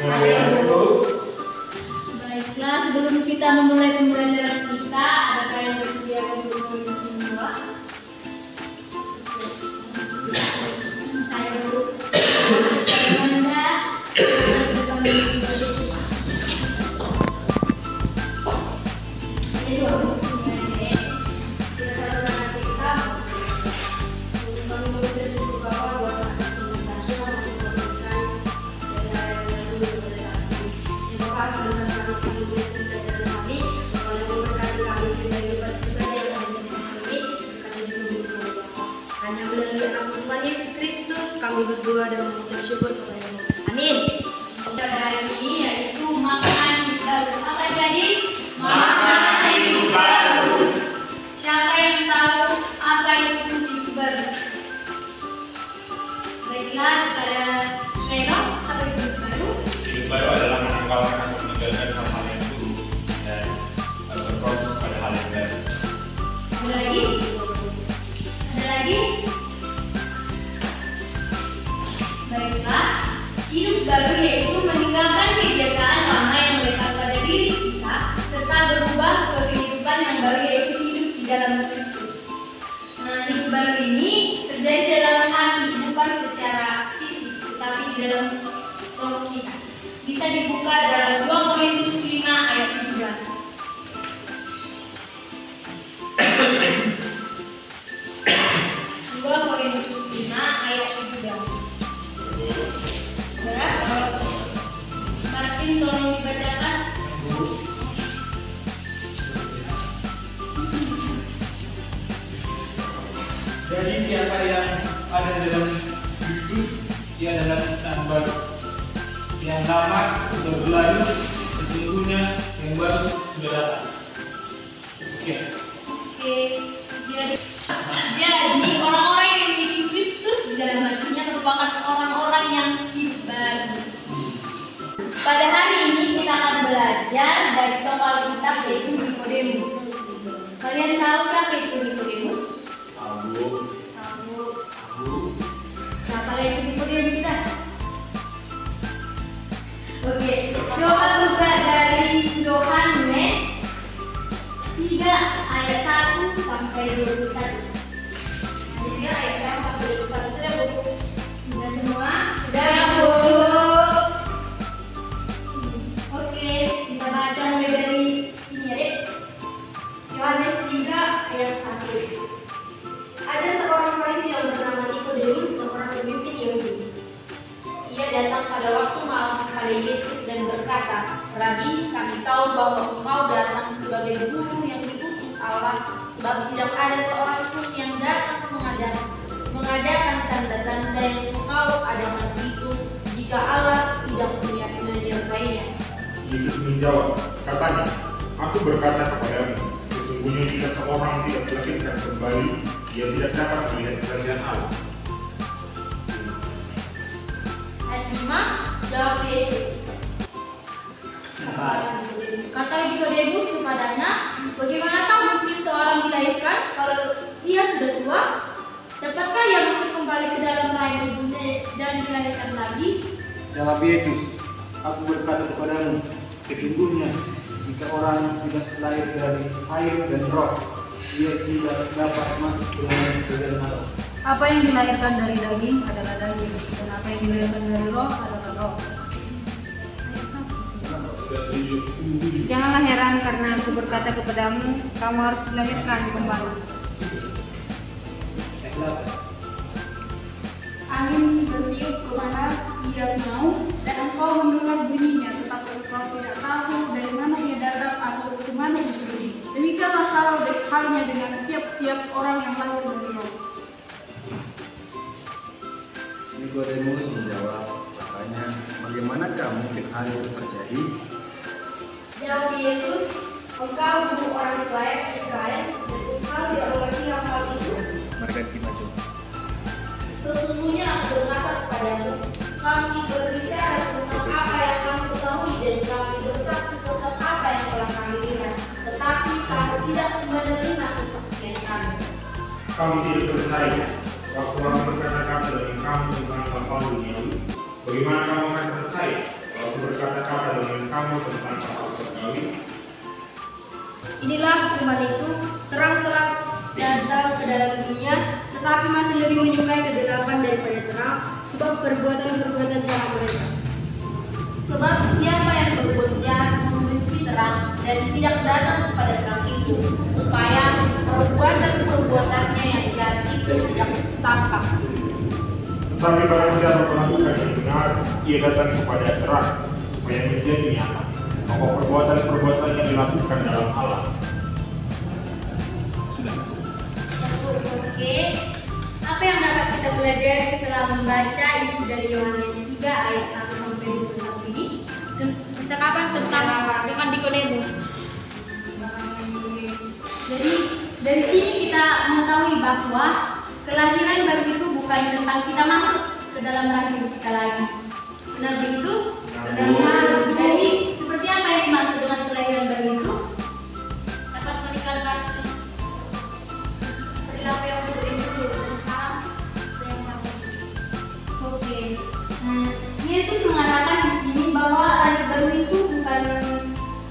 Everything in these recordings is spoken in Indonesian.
Halo, Bu. Baiklah, sebelum kita memulai pembelajaran kita, adakah yang bersedia untuk memimpin semua? Saya dulu. Amanda, kita memimpin semua. Ini dua buku pendek. Kita sarankan kita mengikuti suku bawah buat presentasi masih memberikan dari dulu presentasi. Terima kasih telah menonton kami. Kalau berkali kami dari lepas kita yang kami juga berdoa. Hanya melalui anak Tuhan Yesus Kristus kami berdoa dan mengucap syukur kepada-Mu. Amin. Kita hari ini yaitu makan baru. Apa jadi? Makan hidup baru. Siapa yang tahu apa itu hidup baru? Baiklah, kepada Reno, apa itu hidup baru? Hidup baru adalah menanggalkan atau meninggalkan hal-hal yang dulu dan berproses pada hal yang baru. Ada lagi? Ada lagi? Baiklah, hidup baru yaitu meninggalkan kebiasaan lama yang melekat pada diri kita serta berubah ke kehidupan yang baru yaitu hidup di dalam Kristus. Nah, hidup baru ini terjadi dalam hati, bukan secara fisik, tetapi di dalam roh kita. Bisa dibuka dalam 2 Korintus 5 ayat 17. 2 Korintus 5 ayat 17. Berat? Martin tolong dibacakan. Jadi siapa yang ada dalam Kristus, ia adalah ciptaan baru. Yang lama sudah berlalu, sesungguhnya yang baru sudah datang. Oke. Oke, jadi orang-orang yang memiliki Kristus di dalam hatinya merupakan orang-orang yang hidup baru. Pada hari ini kita akan belajar dari tokoh Alkitab yaitu Nikodemus. Kalian tahu siapa itu Nikodemus? Tahu. Tahu. Siapa yang itu Nikodemus kan? Oke, coba buka dari Yohanes 3 ayat 1 sampai 21. Jadi ayat 1 sampai 21 sudah Bu? Sudah semua? Sudah Bu. Oke, kita baca mulai dari sini ya Dek. Yohanes 3 ayat 1. Ada seorang Farisi yang bernama Nikodemus, seorang pemimpin Yahudi. Ia datang pada waktu malam kepada Yesus dan berkata, "Rabi, kami tahu bahwa engkau datang sebagai guru yang diutus Allah, sebab tidak ada seorang pun yang datang mengadakan tanda-tanda yang engkau adakan itu, jika Allah tidak menyertainya." Yesus menjawab, katanya, aku berkata kepadamu, sesungguhnya jika seorang tidak dilahirkan kembali, ia tidak dapat melihat kerajaan Allah. Ayat 5, jawab Yesus. Kata Nikodemus kepadanya, "Bagaimanakah mungkin seorang dilahirkan kalau ia sudah tua? Dapatkah ia masuk kembali ke dalam rahim ibunya dan dilahirkan lagi?" Jawab Yesus, aku berkata kepadamu, sesungguhnya jika orang tidak lahir dari air dan roh, ia tidak dapat masuk ke dalam kerajaan Allah. Apa yang dilahirkan dari daging adalah daging, dan apa yang dilahirkan dari roh adalah roh. Janganlah heran karena aku berkata kepadamu, kamu harus dilahirkan kembali. Angin bertiup kemana ia mau, dan engkau mendengar bunyinya, tetapi engkau tidak tahu dari mana ia datang atau kemana ia pergi. Demikianlah halnya dengan tiap-tiap orang yang lahir dari roh. Nikodemus menjawab, katanya, bagaimanakah mungkin hal itu terjadi? Jawab Yesus, "Engkau guru orang Israel, dan engkau tidak mengerti hal itu? Berganti maju. Sesungguhnya aku berkata kepadamu, kami berbicara tentang apa yang kami ketahui dan kami bersaksi tentang apa yang telah kami lihat, tetapi kamu tidak menerima kesaksian kami." Kami tidak percaya. Waktu orang berkata-kata dengan kamu tentang hal duniawi, bagaimana kamu akan percaya? Kalau berkata-kata dengan kamu tentang hal surgawi, Inilah hukuman itu, terang telah datang ke dalam dunia, tetapi masih lebih menyukai kegelapan daripada terang, sebab perbuatan-perbuatan jahat mereka. Sebab siapa yang berbuat jahat membenci terang dan tidak datang kepada terang itu, supaya perbuatan-perbuatannya yang jahat itu tidak tampak. tetapi barang siapa melakukan yang benar, ia datang kepada terang, supaya menjadi nyata bahwa perbuatan-perbuatan yang dilakukan dalam Allah. Sudah. Oke, apa yang dapat kita belajar setelah membaca isi dari Yohanes 3 ayat 1 sampai 21 ini? Percakapan tentang dengan Nikodemus. Jadi dari sini kita mengetahui bahwa kelahiran baru itu bukan tentang kita masuk ke dalam rahim kita lagi. Benar begitu? Benar. Jadi seperti apa yang dimaksud dengan kelahiran baru itu? Dapat meninggalkan perilaku yang buruk itu dan sekarang yang baik. Oke. Yesus mengatakan di sini bahwa lahir baru itu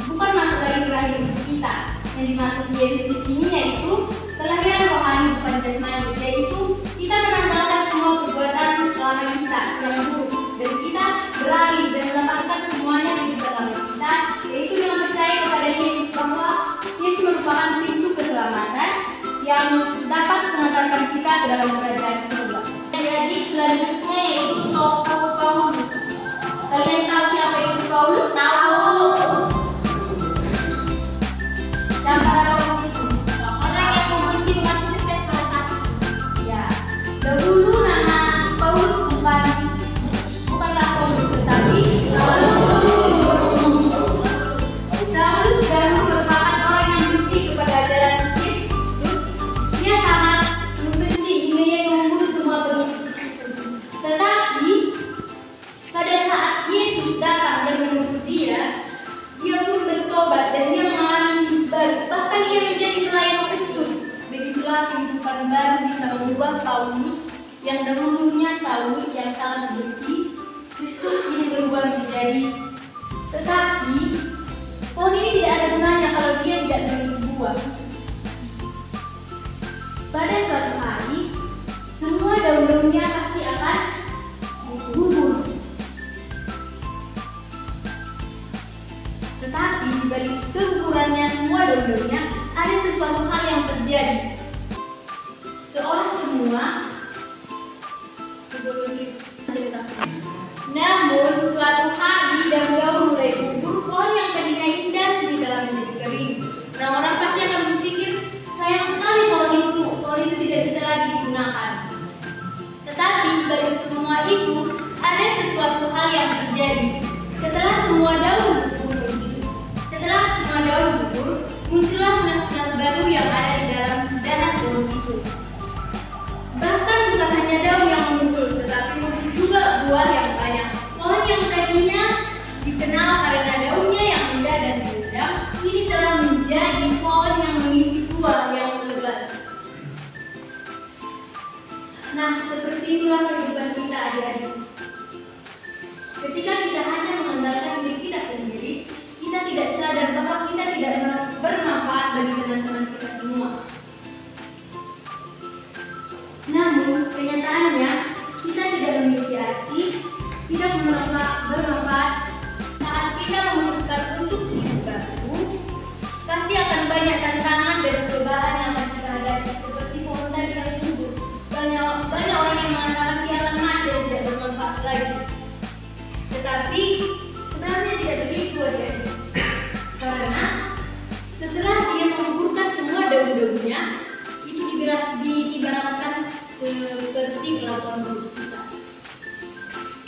bukan masuk lagi ke rahim kita. Yang dimaksud Yesus di sini yaitu kelahiran rohani bukan jasmani, yaitu kita menanggalkan semua perbuatan selama kita yang buruk dan kita beralih dan melepaskan semuanya di dalam kita, yaitu dengan percaya kepada Yesus bahwa Yesus merupakan pintu keselamatan yang dapat mengantarkan kita ke dalam kerajaan surga. Jadi selanjutnya yaitu tokoh Paulus. Kalian tahu siapa itu Paulus? Tahu. Siapa Paulus itu? Orang yang membenci umat Kristen pada saat itu. Ya. Dahulu nama Paulus bukanlah Paulus, tetapi Saulus dahulu merupakan orang yang benci kepada ajaran Kristus. Dia sangat membenci hingga ia membunuh semua pengikut Kristus. Tetapi pada saat Yesus datang dan menegur dia pun bertobat dan dia mengalami baru. Bahkan ia menjadi pelayan Kristus. Begitulah kehidupan baru bisa mengubah Paulus yang dahulunya Saulus yang sangat benci Kristus ini berubah menjadi. Tetapi pohon ini tidak ada gunanya kalau dia tidak memiliki buah. Pada suatu hari semua daun-daunnya pasti akan gugur. Tetapi di balik kegugurannya semua daun-daunnya ada sesuatu hal yang terjadi. Seolah semua namun suatu hari daun-daun mulai gugur, pohon yang tadinya indah di dalam menjadi kering. Orang-orang pasti akan berpikir, sayang sekali pohon itu tidak bisa lagi digunakan. Tetapi di balik semua itu ada sesuatu hal yang terjadi. Setelah semua daun gugur, muncullah tunas-tunas baru yang ada di dalam dahan pohon itu. Bahkan bukan hanya daun yang muncul, tetapi muncul juga buah yang banyak. Pohon yang tadinya dikenal karena daunnya yang indah dan berudang, kini telah menjadi pohon yang memiliki buah yang lebat. Nah, seperti itulah kehidupan kita adik-adik. Ketika kita hanya mengandalkan diri kita sendiri, kita tidak sadar bahwa kita tidak bermanfaat bagi teman-teman kita semua. Namun, kenyataannya kita tidak memiliki arti, tidak bermanfaat. Saat kita memutuskan untuk hidup baru, pasti akan banyak tantangan dan cobaan yang akan kita hadapi. Seperti pohon tadi yang disebut, banyak orang yang mengatakan dia akan mati dan tidak bermanfaat lagi. Tetapi sebenarnya tidak begitu adik-adik. Karena setelah dia menguburkan semua daun-daunnya, itu diibaratkan seperti kelakuan buruk kita.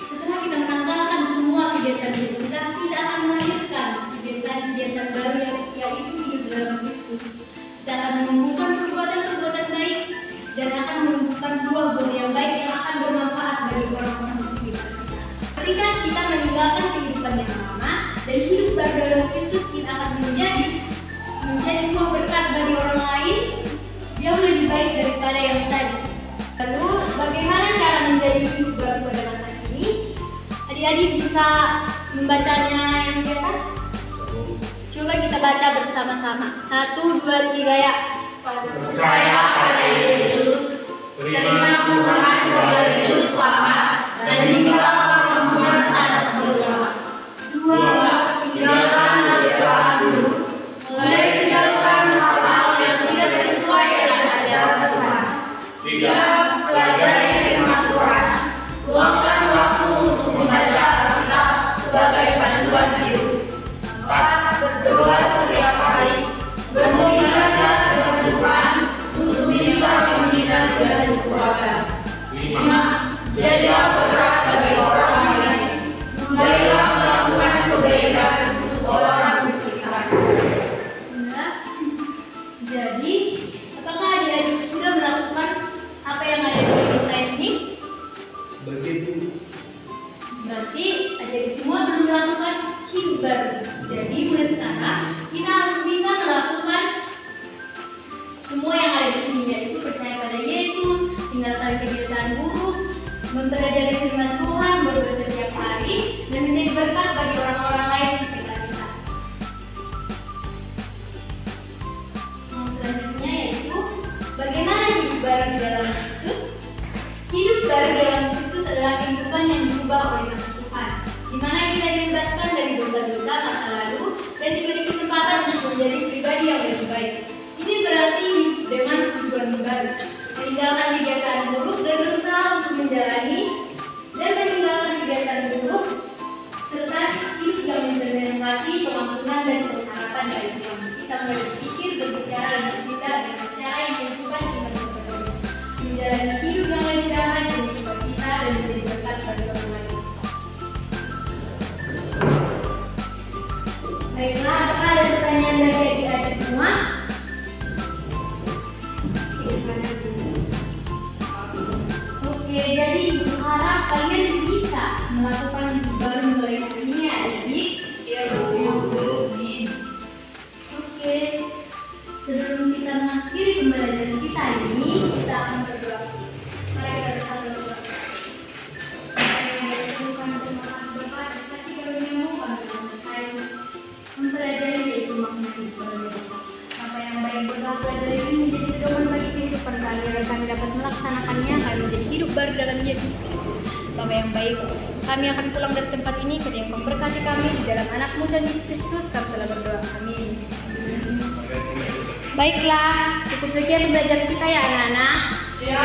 Setelah kita menanggalkan semua kebiasaan kita akan melahirkan kebiasaan baru yaitu hidup dalam Kristus. Kita akan menumbuhkan perbuatan-perbuatan baik dan akan menumbuhkan buah-buah yang baik yang akan bermanfaat bagi orang-orang di sekitar kita. Ketika kita meninggalkan kehidupan yang lama dan hidup baru dalam Kristus, kita akan menjadi buah berkat bagi orang lain jauh lebih baik daripada yang tadi. Lalu bagaimana cara menjadi hidup baru pada masa ini? Adik-adik bisa Membacanya yang di atas? Coba kita baca bersama-sama. 1, 2, 3 ya. Percaya pada Yesus, terima Tuhan sebagai Juru Selamat, dan mintalah perlindungan atas dosa. 2, tinggalkan kebiasaanmu. Mulai tinggalkan hal-hal yang tidak sesuai dengan ajaran Tuhan. 3, pelajari firman Tuhan. Luangkan waktu untuk membaca Alkitab sebagai panduan hidup. 4, berdoa setiap hari. Bermobil saja dengan Tuhan untuk minimal pembinaan dan keluarga. 5, jadilah berkat bagi orang lain. Kembalilah melakukan kebaikan untuk orang di sekitar. Jadi, apakah adik-adik sudah melakukan apa yang ada di kita ini? Begitu. Berarti adik-adik semua belum melakukan hidup baru. Jadi mulai sekarang kita harus bisa melakukan semua yang ada di sini, yaitu percaya pada Yesus, tinggalkan kebiasaan buruk, mempelajari firman Tuhan, berdoa setiap hari, dan menjadi berkat bagi orang-orang lain di sekitar kita. Yang selanjutnya yaitu bagaimana hidup baru di dalam Kristus. Hidup baru dalam Kristus adalah kehidupan yang diubah oleh kasih Tuhan, di mana kita dibebaskan dari dosa-dosa masa lalu dan diberi kesempatan untuk menjadi pribadi yang lebih baik. Ini berarti hidup dengan tujuan baru, meninggalkan kebiasaan buruk dan berusaha untuk menjalani dan meninggalkan kebiasaan buruk, serta hidup yang mengenerasi kemampuan dan pengharapan dari Tuhan. Kita mulai berpikir, berbicara, dan bertindak dengan cara yang menunjukkan kita berbeda, menjalani hidup yang lebih damai untuk kita dan menjadi berkat bagi orang lain. Baiklah, apakah ada pertanyaan dari adik-adik semua? Oke, jadi ibu harap kalian bisa melakukan hidup baru mulai hari ini ya adik. Ya, Bu. Oke, sebelum kita mengakhiri pembelajaran kita ini, kita akan berdoa. Mari kita bersama berdoa. Tuhan, terima kasih Bapak, kasih karunia-Mu kami mempelajari yaitu makna hidup baru. Apa yang baik buat pelajari ini menjadi pedoman bagi kehidupan kami agar kami dapat melaksanakannya. Kami menjadi hidup baru dalam Yesus Kristus. Bapak yang baik, kami akan pulang dari tempat ini. Kiranya Engkau memberkati kami di dalam Anak-Mu dan Yesus Kristus. Kami telah berdoa. Amin. Baiklah, cukup sekian pembelajaran kita ya anak-anak. Ya.